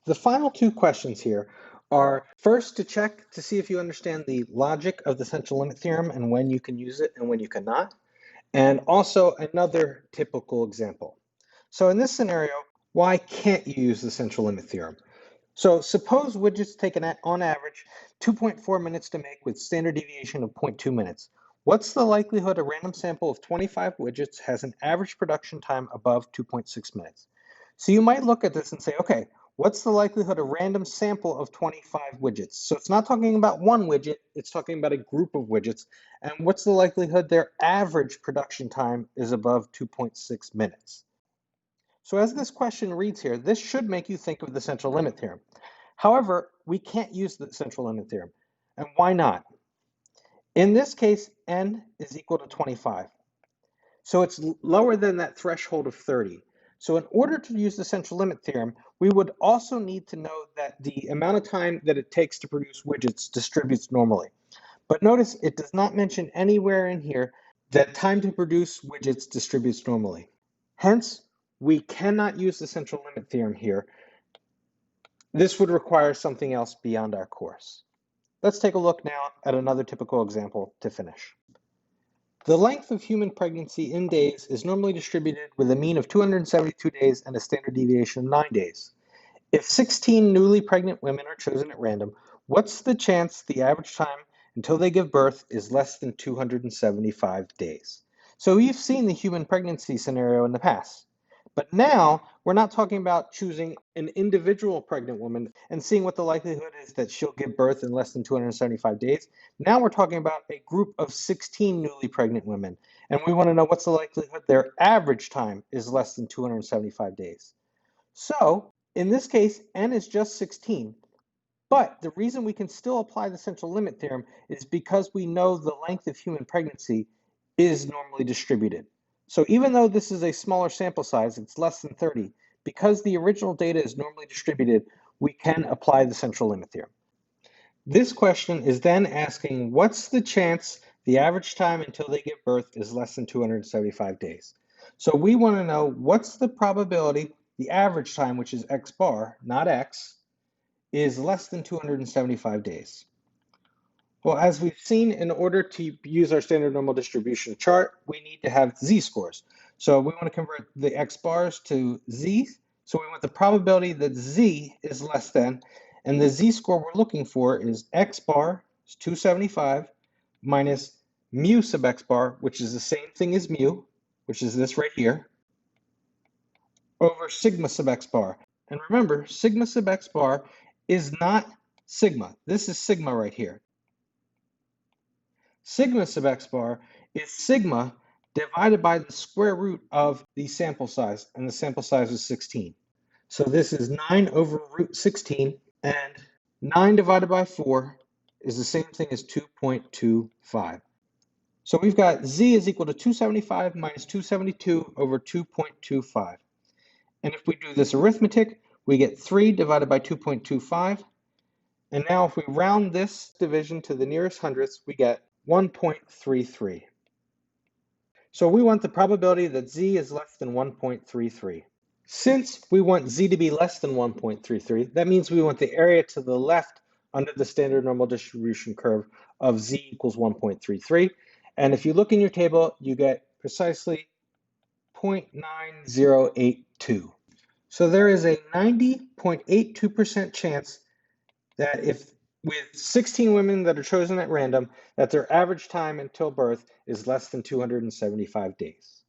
The final two questions here are first to check to see if you understand the logic of the central limit theorem and when you can use it and when you cannot, and also another typical example. So in this scenario, why can't you use the central limit theorem? So suppose widgets take on average 2.4 minutes to make with standard deviation of 0.2 minutes. What's the likelihood a random sample of 25 widgets has an average production time above 2.6 minutes? So you might look at this and say, okay, what's the likelihood a random sample of 25 widgets? So it's not talking about one widget, it's talking about a group of widgets. And what's the likelihood their average production time is above 2.6 minutes? So as this question reads here, this should make you think of the central limit theorem. However, we can't use the central limit theorem. And why not? In this case, n is equal to 25. So it's lower than that threshold of 30. So in order to use the central limit theorem, we would also need to know that the amount of time that it takes to produce widgets distributes normally. But notice it does not mention anywhere in here that time to produce widgets distributes normally. Hence, we cannot use the central limit theorem here. This would require something else beyond our course. Let's take a look now at another typical example to finish. The length of human pregnancy in days is normally distributed with a mean of 272 days and a standard deviation of 9 days. If 16 newly pregnant women are chosen at random, what's the chance the average time until they give birth is less than 275 days? So we've seen the human pregnancy scenario in the past. But now we're not talking about choosing an individual pregnant woman and seeing what the likelihood is that she'll give birth in less than 275 days. Now we're talking about a group of 16 newly pregnant women, and we want to know what's the likelihood their average time is less than 275 days. So in this case, n is just 16. But the reason we can still apply the central limit theorem is because we know the length of human pregnancy is normally distributed. So even though this is a smaller sample size, it's less than 30, because the original data is normally distributed, we can apply the central limit theorem. This question is then asking, what's the chance the average time until they give birth is less than 275 days? So we want to know what's the probability the average time, which is x bar, not x, is less than 275 days. Well, as we've seen, in order to use our standard normal distribution chart, we need to have z-scores. So we want to convert the x bars to z. So we want the probability that z is less than, and the z-score we're looking for is x bar is 275 minus mu sub x bar, which is the same thing as mu, which is this right here, over sigma sub x bar. And remember, sigma sub x bar is not sigma. This is sigma right here. Sigma sub x bar is sigma divided by the square root of the sample size, and the sample size is 16. So this is 9 over root 16, and 9 divided by 4 is the same thing as 2.25. So we've got z is equal to 275 minus 272 over 2.25. And if we do this arithmetic, we get 3 divided by 2.25. And now if we round this division to the nearest hundredths, we get 1.33. So we want the probability that z is less than 1.33. Since we want z to be less than 1.33, that means we want the area to the left under the standard normal distribution curve of z equals 1.33. And if you look in your table, you get precisely 0.9082. So there is a 90.82% chance that if with 16 women that are chosen at random, that their average time until birth is less than 275 days.